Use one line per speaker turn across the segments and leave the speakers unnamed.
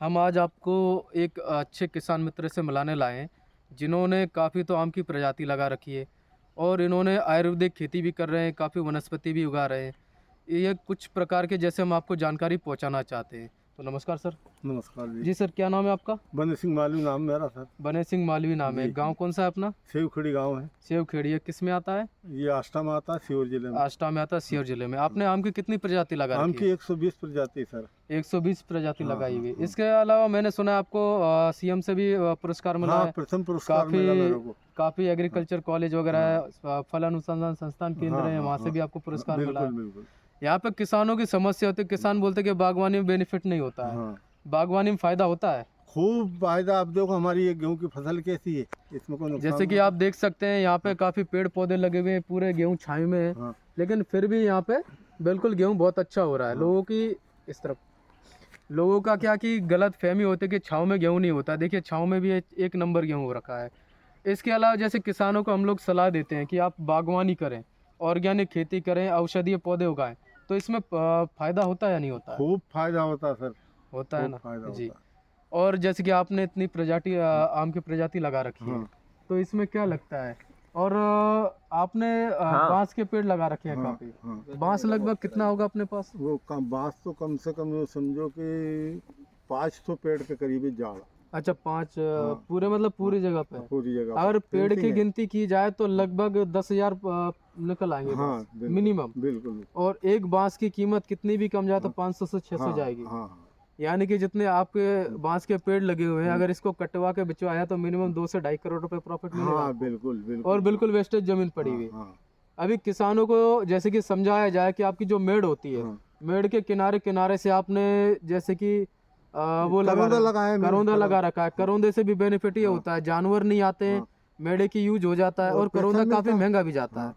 हम आज आपको एक अच्छे किसान मित्र से मिलाने लाए हैं, जिन्होंने काफ़ी तो आम की प्रजाति लगा रखी है और इन्होंने आयुर्वेदिक खेती भी कर रहे हैं, काफ़ी वनस्पति भी उगा रहे हैं। ये कुछ प्रकार के जैसे हम आपको जानकारी पहुंचाना चाहते हैं। तो नमस्कार सर।
नमस्कार जी।
जी सर, क्या नाम है आपका?
बने सिंह मालवी नाम मेरा सर।
बने सिंह मालवी नाम है।
जी
गांव कौन सा है अपना?
सेवखड़ी गांव है।
सेवखेड़ी है, किस में आता है?
ये आष्टा में आता है, सीहोर जिले में।
आष्टा में आता है, सीहोर जिले में। आपने आम की कितनी प्रजाति लगा
आम
रखी
की
है?
120 प्रजाति सर।
120 प्रजाति
हाँ,
लगाई
हाँ,
हुई।
हाँ।
इसके अलावा मैंने सुना है आपको सीएम से भी पुरस्कार मिला
हाँ,
है।
प्रथम पुरस्कार मिला
काफ़ी
मेरे को।
काफ़ी एग्रीकल्चर कॉलेज वगैरह
हाँ,
है, फल अनुसंधान संस्थान केंद्र
हाँ,
है,
हाँ,
वहाँ से
हाँ,
भी आपको
हाँ,
पुरस्कार मिला है।
बिल्कुल बिल्कुल।
यहाँ पे किसानों की समस्या होती है, किसान बोलते हैं कि बागवानी में बेनिफिट नहीं होता है।
हाँ,
बागवानी में फ़ायदा होता है।
खूब फायदा। आप देखो हमारी ये गेहूं की फसल कैसी है, इसमें कोई नुकसान
जैसे कि
नहीं
आप देख सकते हैं यहाँ पे काफ़ी पेड़ पौधे लगे हुए हैं, पूरे गेहूँ छाई में है,
है। हाँ,
लेकिन फिर भी यहाँ पे बिल्कुल गेहूँ बहुत अच्छा हो रहा है।
हाँ,
लोगों की इस तरफ लोगों का क्या कि गलत फहमी होती है कि छाँव में गेहूँ नहीं होता। देखिए छाँव में भी एक नंबर गेहूँ हो रखा है। इसके अलावा जैसे किसानों को हम लोग सलाह देते हैं कि आप बागवानी करें, ऑर्गेनिक खेती करें, औषधीय पौधे उगाएं, तो इसमें फायदा होता है या नहीं होता है?
खूब फायदा होता है सर।
होता है
खूब
ना
फायदा
जी।
होता
और जैसे कि आपने इतनी प्रजाति
है।
आम की प्रजाति लगा रखी है,
हाँ,
तो इसमें क्या लगता है? और आपने बांस के पेड़ लगा रखे हैं
हाँ,
काफी।
हाँ।
बांस लगभग कितना होगा अपने पास?
वो कम बांस तो कम से कम ये समझो कि 500 पेड़ के करीब ही झाड़।
अच्छा, 5
हाँ,
पूरे मतलब
हाँ,
पूरी जगह पे है।
पूरी जगह
अगर
पर
पेड़ की
फेंसिंग है।
गिनती की जाए तो लगभग 10,000 निकल आएंगे
हाँ,
बांस
बिल्कुल
मिनिमम।
बिल्कुल।
और एक बांस की कीमत कितनी भी कम जाए तो
हाँ,
500 से 600
हाँ,
जाएगी।
हाँ, हाँ।
यानी कि जितने आपके बांस के पेड़ लगे हुए हैं,
हम्म,
अगर इसको कटवा के बिचवाया तो मिनिमम 2 से 2.5 करोड़ रुपए प्रॉफिट मिलेगा
हाँ,
आपको।
बिल्कुल
और
बिल्कुल
बिल्कुल
बिल्कुल।
वेस्टेज जमीन पड़ी
हाँ,
हुई है।
हाँ,
अभी किसानों को जैसे कि समझाया जाए कि आपकी जो मेड़ होती है,
हाँ।
मेड़ के किनारे किनारे से आपने जैसे कि वो
करौंदा लगाया है मैंने,
करौंदा लगा रखा है।
हाँ,
करौंदे से भी बेनिफिट ये
हाँ,
होता है, जानवर नहीं आते हैं,
हाँ।
मेढ़े की यूज हो जाता है
और
और
पैसा
करौंदा काफी
मिलता है।
महंगा भी जाता है।
हाँ,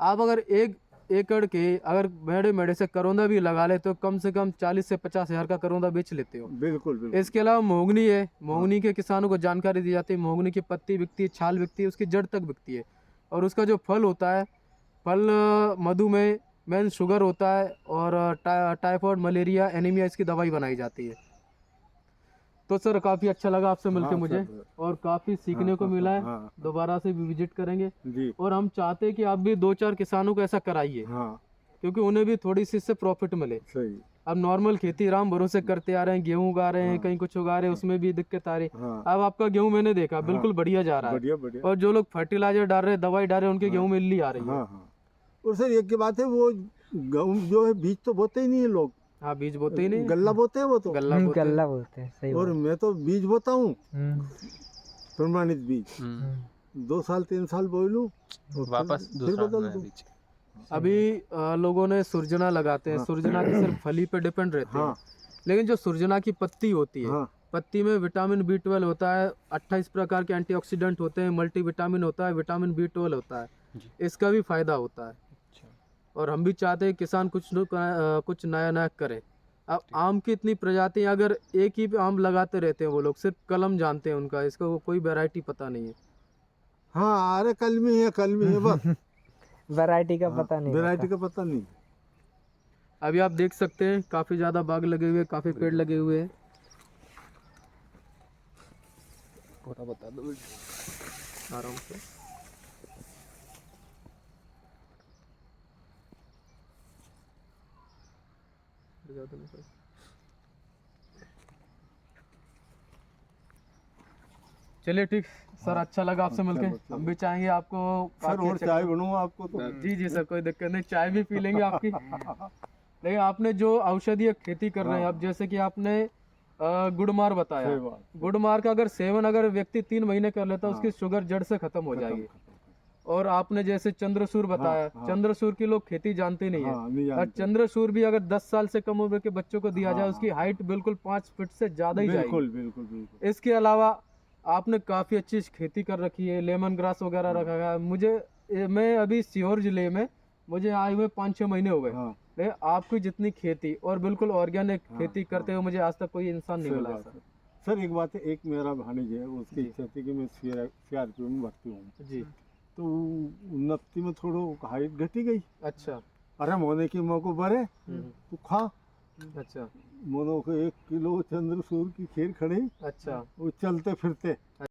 आप अगर 1 एकड़ के अगर मेढ़े मेढ़े से करौंदा भी लगा ले तो कम से कम 40 से 50 हजार का करौंदा बेच लेते हो।
बिल्कुल बिल्कुल।
इसके अलावा मोगनी है,
हाँ,
मोगनी के किसानों को जानकारी दी जाती है। मोगनी की पत्ती बिकती है, छाल बिकती है, उसकी जड़ तक बिकती है। और उसका जो फल होता है, फल मधुमेह मेन शुगर होता है और टाइफाइड, मलेरिया, एनीमिया, इसकी दवाई बनाई जाती है। तो सर काफ़ी अच्छा लगा आपसे मिलके
हाँ
मुझे,
सर।
और काफ़ी
हाँ,
सीखने को
हाँ,
मिला
हाँ,
है।
हाँ, हाँ।
दोबारा से भी विजिट करेंगे
जी।
और हम चाहते हैं कि आप भी 2-4 किसानों को ऐसा कराइए,
हाँ,
क्योंकि उन्हें भी थोड़ी सी इससे प्रॉफिट मिले।
सही।
अब नॉर्मल खेती राम भरोसे करते आ रहे हैं, गेहूं उगा रहे हैं,
हाँ,
कहीं कुछ उगा रहे हैं,
हाँ,
उसमें भी दिक्कत आ रही है।
हाँ,
अब आपका गेहूं मैंने देखा
हाँ।
बिल्कुल बढ़िया जा रहा है।
बढ़िया बढ़िया।
और जो लोग फर्टिलाइजर डाल रहे हैं, दवाई डाल रहे हैं, उनके
हाँ,
गेहूं में इल्ली आ रही है।
हाँ, हाँ। और सर एक की बात है, वो गेहूं जो है बीज तो बोते ही नहीं है लोग।
हाँ, बीज बोते ही नहीं,
गल्ला बोते हैं वो तो।
गल्ला बोते हैं।
गल्ला बोलते हैं, सही
और
बात।
मैं तो बीज बोता हूँ,
हम्म,
प्रमाणित बीज।
हम्म।
2 साल 3 साल बोई लूँ और
वापस
फिर
दूसरा
बदल
नया
दूँ।
बीज।
अभी लोगों ने सुरजना लगाते हैं,
हाँ,
सुरजना की सिर्फ फली पे डिपेंड रहते हैं।
हाँ,
लेकिन जो सुरजना की पत्ती होती है,
हाँ,
पत्ती में विटामिन B12 होता है, 28 प्रकार के एंटीऑक्सीडेंट होते हैं, मल्टीविटामिन होता है, विटामिन B12 होता है।
जी।
इसका भी फायदा होता है।
अच्छा।
और हम भी चाहते हैं किसान कुछ नया नया करे। अब आम की इतनी प्रजाति, अगर एक ही आम लगाते रहते हैं वो लोग, सिर्फ कलम जानते हैं उनका, इसका कोई वैरायटी पता नहीं है।
हाँ। अरे कलमी है बस।
वैरायटी का
हाँ,
पता नहीं
वैरायटी
रहता।
का पता नहीं।
अभी आप देख सकते हैं काफी ज्यादा बाग लगे हुए हैं, काफी पेड़ लगे हुए हैं।
पूरा बता दो।
आराम से। चलिए ठीक सर,
हाँ,
अच्छा लगा आपसे
हाँ,
मिलके।
चलो,
हम भी चाहेंगे आपको
सर
काफी
और
अच्छा
चाय बनूंगा आपको तो।
जी जी सर, कोई दिक्कत नहीं, चाय भी पी लेंगे आपकी। लेकिन आपने जो औषधीय खेती कर रहे हैं, अब जैसे कि आपने गुड़मार बताया,
सही बात।
गुड़मार का अगर सेवन अगर व्यक्ति 3 महीने कर लेता है,
हाँ।
उसकी शुगर जड़ से खत्म हो जाएगी।
खत्म।
और आपने जैसे चंद्रसूर बताया,
हाँ।
चंद्रसूर की लोग खेती जानते नहीं है।
हाँ, नहीं
और
जानते।
चंद्रसूर भी अगर 10 साल से कम उम्र के बच्चों को दिया
हाँ,
जाए, उसकी
हाँ।
हाइट बिल्कुल 5 फीट से ज्यादा ही जाएगी।
बिल्कुल बिल्कुल बिल्कुल।
इसके अलावा आपने काफ़ी अच्छी खेती कर रखी है, लेमन ग्रास वगैरह रखा है। मैं अभी सीहोर जिले में, मुझे आए हुए 5-6 महीने हो गए।
हाँ,
लेकिन आपकी जितनी खेती और बिल्कुल ऑर्गेनिक
हाँ,
खेती करते हुए मुझे आज तक कोई इंसान नहीं
सही
मिला है
बात
सर।
है। सर एक बात है, एक मेरा भाणिज है, उसकी
जी।
इच्छा थी कि मैं CRPO में भर्ती हूँ।
जी।
तो 29 में थोड़ा हाइट घटी गई।
अच्छा।
अरे मोने की मौको बरे
हम्म।
तू खा।
अच्छा
मानो कि 1 किलो चंद्रसूर की खीर खड़ी,
अच्छा
वो चलते फिरते